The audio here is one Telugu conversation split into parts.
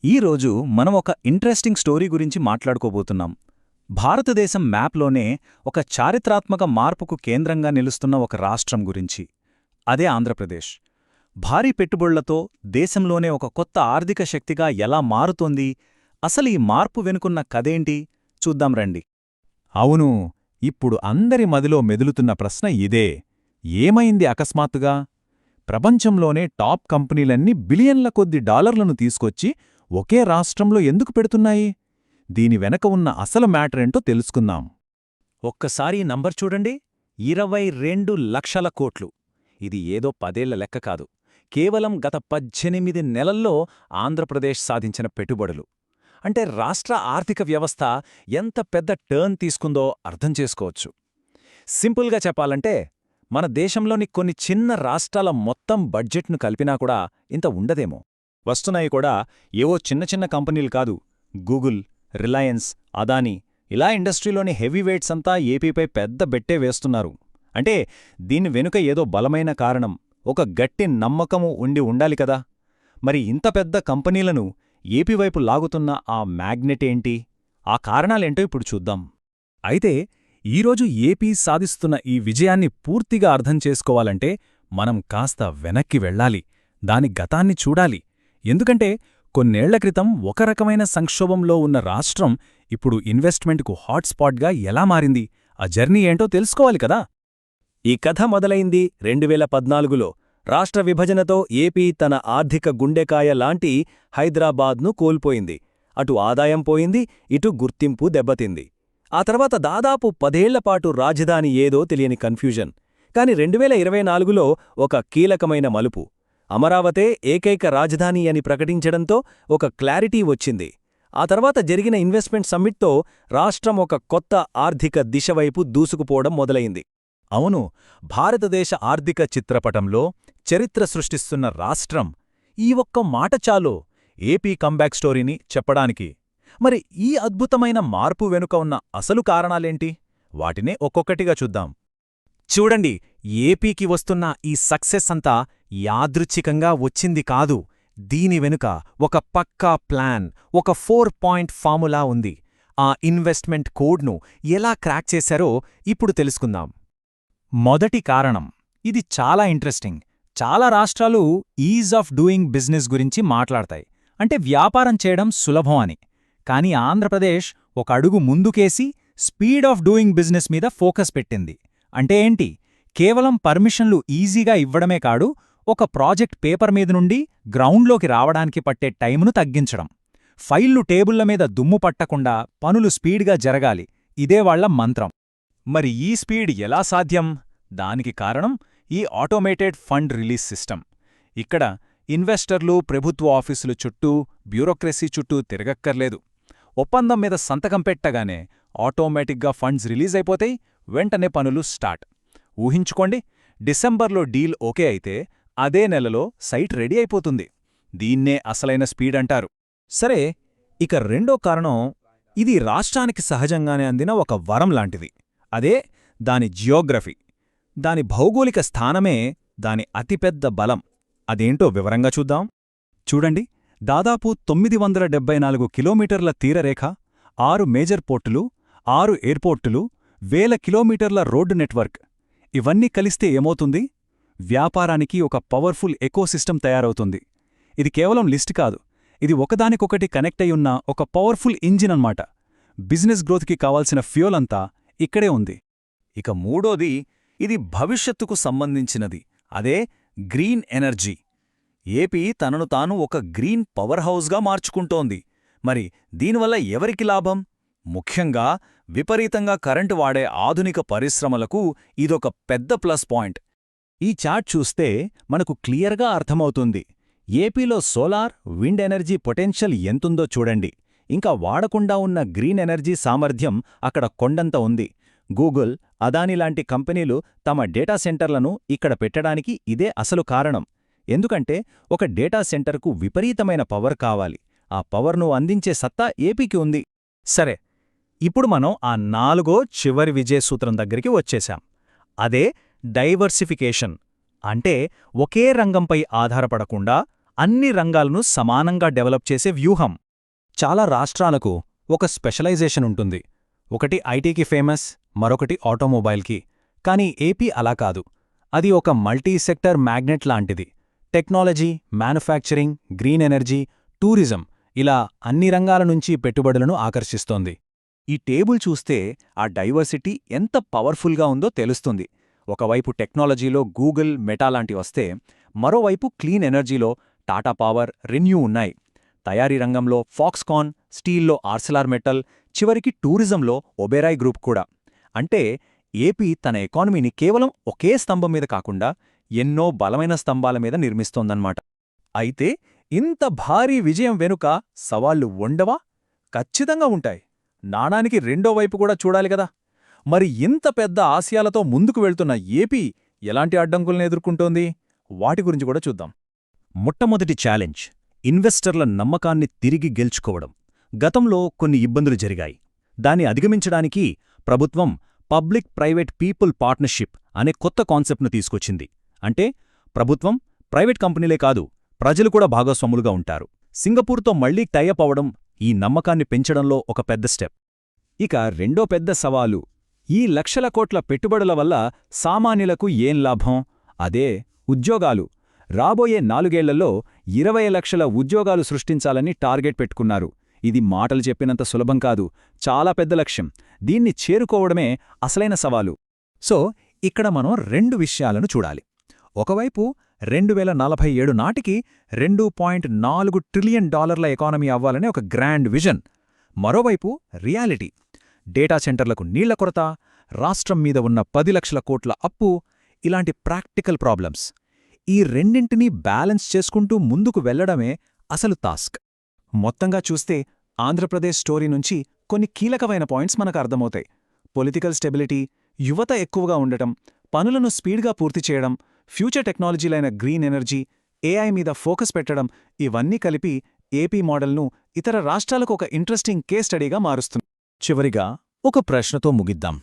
ఈరోజు మనం ఒక ఇంట్రెస్టింగ్ స్టోరీ గురించి మాట్లాడుకోబోతున్నాం. భారతదేశం మ్యాప్లోనే ఒక చారిత్రాత్మక మార్పుకు కేంద్రంగా నిలుస్తున్న ఒక రాష్ట్రం గురించి. అదే ఆంధ్రప్రదేశ్. భారీ పెట్టుబడులతో దేశంలోనే ఒక కొత్త ఆర్థిక శక్తిగా ఎలా మారుతోంది, అసలు ఈ మార్పు వెనుకున్న కథేంటి చూద్దాం రండి. అవును, ఇప్పుడు అందరి మదిలో మెదులుతున్న ప్రశ్న ఇదే. ఏమైంది అకస్మాత్తుగా? ప్రపంచంలోనే టాప్ కంపెనీలన్నీ బిలియన్ల కొద్ది డాలర్లను తీసుకొచ్చి ఒకే రాష్ట్రంలో ఎందుకు పెడుతున్నాయి? దీని వెనక ఉన్న అసలు మ్యాటరేంటో తెలుసుకుందాం. ఒక్కసారి నంబర్ చూడండి, 22 లక్షల కోట్లు. ఇది ఏదో 10 ఏళ్ల లెక్క కాదు, కేవలం గత 18 నెలల్లో ఆంధ్రప్రదేశ్ సాధించిన పెట్టుబడులు. అంటే రాష్ట్ర ఆర్థిక వ్యవస్థ ఎంత పెద్ద టర్న్ తీసుకుందో అర్థం చేసుకోవచ్చు. సింపుల్గా చెప్పాలంటే, మన దేశంలోని కొన్ని చిన్న రాష్ట్రాల మొత్తం బడ్జెట్ను కలిపినా కూడా ఇంత ఉండదేమో. వస్తున్నాయి కూడా ఏవో చిన్న చిన్న కంపెనీలు కాదు. గూగుల్, రిలయన్స్, అదానీ ఇలా ఇండస్ట్రీలోని హెవీవెయిట్స్ అంతా ఏపీపై పెద్ద బెట్టే వేస్తున్నారు. అంటే దీని వెనుక ఏదో బలమైన కారణం, ఒక గట్టి నమ్మకము ఉండాలి కదా. మరి ఇంత పెద్ద కంపెనీలను ఏపీవైపు లాగుతున్న ఆ మ్యాగ్నెట్ ఏంటి? ఆ కారణాలేంటో ఇప్పుడు చూద్దాం. అయితే ఈరోజు ఏపీ సాధిస్తున్న ఈ విజయాన్ని పూర్తిగా అర్థం చేసుకోవాలంటే మనం కాస్త వెనక్కి వెళ్ళాలి, దాని గతాన్ని చూడాలి. ఎందుకంటే కొన్నేళ్ల క్రితం ఒక రకమైన సంక్షోభంలో ఉన్న రాష్ట్రం ఇప్పుడు ఇన్వెస్ట్మెంట్కు హాట్స్పాట్గా ఎలా మారింది, ఆ జర్నీ ఏంటో తెలుసుకోవాలి కదా. ఈ కథ మొదలైంది 2014లో. రాష్ట్ర విభజనతో ఏపీ తన ఆర్థిక గుండెకాయ లాంటి హైదరాబాద్ను కోల్పోయింది. అటు ఆదాయం పోయింది, ఇటు గుర్తింపు దెబ్బతింది. ఆ తర్వాత దాదాపు 10 ఏళ్లపాటు రాజధాని ఏదో తెలియని కన్ఫ్యూజన్. కాని 2024లో ఒక కీలకమైన మలుపు. అమరావతే ఏకైక రాజధాని అని ప్రకటించడంతో ఒక క్లారిటీ వచ్చింది. ఆ తర్వాత జరిగిన ఇన్వెస్ట్మెంట్ సమ్మిట్తో రాష్ట్రం ఒక కొత్త ఆర్థిక దిశవైపు దూసుకుపోవడం మొదలైంది. అవును, భారతదేశ ఆర్థిక చిత్రపటంలో చరిత్ర సృష్టిస్తున్న రాష్ట్రం. ఈ ఒక్క మాట చాలు ఏపీ కంబ్యాక్ స్టోరీని చెప్పడానికి. మరి ఈ అద్భుతమైన మార్పు వెనుక ఉన్న అసలు కారణాలేంటి? వాటినే ఒక్కొక్కటిగా చూద్దాం. చూడండి, ఏపీకి వస్తున్న ఈ సక్సెస్ అంతా యాదృచ్ఛికంగా వచ్చింది కాదు. దీని వెనుక ఒక పక్కా ప్లాన్, ఒక 4-పాయింట్ ఫార్ములా ఉంది. ఆ ఇన్వెస్ట్మెంట్ కోడ్ను ఎలా క్రాక్ చేశారో ఇప్పుడు తెలుసుకుందాం. మొదటి కారణం, ఇది చాలా ఇంట్రెస్టింగ్. చాలా రాష్ట్రాలు ఈజ్ ఆఫ్ డూయింగ్ బిజినెస్ గురించి మాట్లాడతాయి, అంటే వ్యాపారం చేయడం సులభం అని. కానీ ఆంధ్రప్రదేశ్ ఒక అడుగు ముందుకేసి స్పీడ్ ఆఫ్ డూయింగ్ బిజినెస్ మీద ఫోకస్ పెట్టింది. అంటే ఏంటి? కేవలం పర్మిషన్లు ఈజీగా ఇవ్వడమే కాదు, ఒక ప్రాజెక్ట్ పేపర్ మీద నుండి గ్రౌండ్లోకి రావడానికి పట్టే టైమును తగ్గించడం. ఫైళ్లు టేబుళ్ల మీద దుమ్ము పట్టకుండా పనులు స్పీడ్గా జరగాలి, ఇదే వాళ్ల మంత్రం. మరి ఈ స్పీడ్ ఎలా సాధ్యం? దానికి కారణం ఈ ఆటోమేటెడ్ ఫండ్ రిలీజ్ సిస్టమ్. ఇక్కడ ఇన్వెస్టర్లు ప్రభుత్వ ఆఫీసుల చుట్టూ, బ్యూరోక్రసీ చుట్టూ తిరగక్కర్లేదు. ఒప్పందం మీద సంతకం పెట్టగానే ఆటోమేటిక్గా ఫండ్స్ రిలీజ్ అయిపోతాయి, వెంటనే పనులు స్టార్ట్. ఊహించుకోండి, డిసెంబర్లో డీల్ ఓకే అయితే అదే నెలలో సైట్ రెడీ అయిపోతుంది. దీన్నే అసలైన స్పీడ్ అంటారు. సరే, ఇక రెండో కారణం, ఇది రాష్ట్రానికి సహజంగానే అందిన ఒక వరం లాంటిది. అదే దాని జియోగ్రఫీ. దాని భౌగోళిక స్థానమే దాని అతిపెద్ద బలం. అదేంటో వివరంగా చూద్దాం. చూడండి, దాదాపు 974 కిలోమీటర్ల తీరరేఖ, 6 మేజర్ పోర్టులు, 6 ఎయిర్పోర్టులు, 1000 కిలోమీటర్ల రోడ్డు నెట్వర్క్. ఇవన్నీ కలిస్తే ఏమవుతుంది? వ్యాపారానికి ఒక పవర్ఫుల్ ఎకోసిస్టమ్ తయారవుతుంది. ఇది కేవలం లిస్ట్ కాదు, ఇది ఒకదానికొకటి కనెక్ట్ అయ్యున్న ఒక పవర్ఫుల్ ఇంజిన్ అన్నమాట. బిజినెస్ గ్రోత్కి కావాల్సిన ఫ్యూయల్ అంతా ఇక్కడే ఉంది. ఇక మూడోది, ఇది భవిష్యత్తుకు సంబంధించినది. అదే గ్రీన్ ఎనర్జీ. ఏపీ తనను తాను ఒక గ్రీన్ పవర్ హౌస్గా మార్చుకుంటోంది. మరి దీనివల్ల ఎవరికి లాభం? ముఖ్యంగా విపరీతంగా కరెంటు వాడే ఆధునిక పరిశ్రమలకు ఇదొక పెద్ద ప్లస్ పాయింట్. ఈ చార్ట్ చూస్తే మనకు క్లియర్గా అర్థమవుతుంది. ఏపీలో సోలార్, విండ్ ఎనర్జీ పొటెన్షియల్ ఎంతుందో చూడండి. ఇంకా వాడకుండా ఉన్న గ్రీన్ ఎనర్జీ సామర్థ్యం అక్కడ కొండంత ఉంది. గూగుల్, అదానీ లాంటి కంపెనీలు తమ డేటా సెంటర్లను ఇక్కడ పెట్టడానికి ఇదే అసలు కారణం. ఎందుకంటే ఒక డేటా సెంటర్కు విపరీతమైన పవర్ కావాలి. ఆ పవర్ను అందించే సత్తా ఏపీకి ఉంది. సరే, ఇప్పుడు మనం ఆ 4వ చివరి విజయసూత్రం దగ్గరికి వచ్చేశాం. అదే డైవర్సిఫికేషన్. అంటే ఒకే రంగంపై ఆధారపడకుండా అన్ని రంగాలను సమానంగా డెవలప్ చేసే వ్యూహం. చాలా రాష్ట్రాలకు ఒక స్పెషలైజేషన్ ఉంటుంది. ఒకటి ఐటీకి ఫేమస్, మరొకటి ఆటోమొబైల్కి. కానీ ఏపీ అలా కాదు. అది ఒక మల్టీ సెక్టర్ మ్యాగ్నెట్ లాంటిది. Technology, manufacturing, green energy, tourism ఇలా అన్ని రంగాల నుంచి పెట్టుబడులను ఆకర్షిస్తోంది. ఈ టేబుల్ చూస్తే ఆ డైవర్సిటీ ఎంత పవర్ఫుల్గా ఉందో తెలుస్తుంది. ఒకవైపు టెక్నాలజీలో గూగుల్, మెటా లాంటి వస్తే, మరోవైపు క్లీన్ ఎనర్జీలో టాటా పవర్, రెన్యూ ఉన్నాయి. తయారీ రంగంలో ఫాక్స్కాన్, స్టీల్లో ఆర్సెలార్మెటల్, చివరికి టూరిజంలో ఒబెరాయ్ గ్రూప్ కూడా. అంటే ఏపీ తన ఎకానమీని కేవలం ఒకే స్తంభం మీద కాకుండా ఎన్నో బలమైన స్తంభాల మీద నిర్మిస్తోందన్నమాట. అయితే ఇంత భారీ విజయం వెనుక సవాళ్లు ఉండవా? ఖచ్చితంగా ఉంటాయి. నాణానికి రెండో వైపు కూడా చూడాలి కదా. మరి ఇంత పెద్ద ఆశయాలతో ముందుకు వెళ్తున్న ఏపీ ఎలాంటి అడ్డంకుల్ని ఎదుర్కొంటోంది? వాటి గురించి కూడా చూద్దాం. మొట్టమొదటి ఛాలెంజ్ ఇన్వెస్టర్ల నమ్మకాన్ని తిరిగి గెలుచుకోవడం. గతంలో కొన్ని ఇబ్బందులు జరిగాయి. దాన్ని అధిగమించడానికి ప్రభుత్వం పబ్లిక్ ప్రైవేట్ పీపుల్ పార్ట్నర్షిప్ అనే కొత్త కాన్సెప్ట్ను తీసుకొచ్చింది. అంటే ప్రభుత్వం, ప్రైవేట్ కంపెనీలే కాదు, ప్రజలు కూడా భాగస్వాములుగా ఉంటారు. సింగపూర్తో మళ్లీ టైఅప్ అవడం ఈ నమ్మకాన్ని పెంచడంలో ఒక పెద్ద స్టెప్. ఇక రెండో పెద్ద సవాలు, ఈ లక్షల కోట్ల పెట్టుబడుల వల్ల సామాన్యులకు ఏం లాభం? అదే ఉద్యోగాలు. రాబోయే 4 ఏళ్లలో 20 లక్షల ఉద్యోగాలు సృష్టించాలని టార్గెట్ పెట్టుకున్నారు. ఇది మాటలు చెప్పినంత సులభం కాదు, చాలా పెద్ద లక్ష్యం. దీన్ని చేరుకోవడమే అసలైన సవాలు. సో ఇక్కడ మనం 2 విషయాలను చూడాలి. ఒకవైపు 2047 నాటికి $2.4 ట్రిలియన్ ఎకానమీ అవ్వాలనే ఒక గ్రాండ్ విజన్. మరోవైపు రియాలిటీ, డేటా సెంటర్లకు నీళ్ల కొరత, రాష్ట్రం మీద ఉన్న 10 లక్షల కోట్ల అప్పు, ఇలాంటి ప్రాక్టికల్ ప్రాబ్లమ్స్. ఈ రెండింటినీ బ్యాలెన్స్ చేసుకుంటూ ముందుకు వెళ్లడమే అసలు టాస్క్. మొత్తంగా చూస్తే ఆంధ్రప్రదేశ్ స్టోరీ నుంచి కొన్ని కీలకమైన పాయింట్స్ మనకు అర్థమవుతాయి. పొలిటికల్ స్టెబిలిటీ, యువత ఎక్కువగా ఉండటం, పనులను స్పీడ్గా పూర్తి చేయడం, ఫ్యూచర్ టెక్నాలజీలైన గ్రీన్ ఎనర్జీ, ఏఐ మీద ఫోకస్ పెట్టడం, ఇవన్నీ కలిపి ఏపీ మోడల్ను ఇతర రాష్ట్రాలకు ఒక ఇంట్రెస్టింగ్ కేస్ స్టడీగా మారుస్తుంది. చివరిగా ఒక ప్రశ్నతో ముగిద్దాం.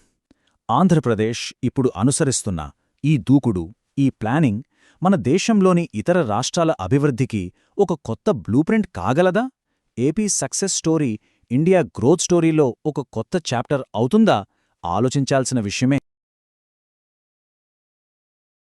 ఆంధ్రప్రదేశ్ ఇప్పుడు అనుసరిస్తున్న ఈ దూకుడు, ఈ ప్లానింగ్ మన దేశంలోని ఇతర రాష్ట్రాల అభివృద్ధికి ఒక కొత్త బ్లూప్రింట్ కాగలదా? AP success story India growth స్టోరీలో ఒక కొత్త చాప్టర్ అవుతుందా? ఆలోచించాల్సిన విషయమే.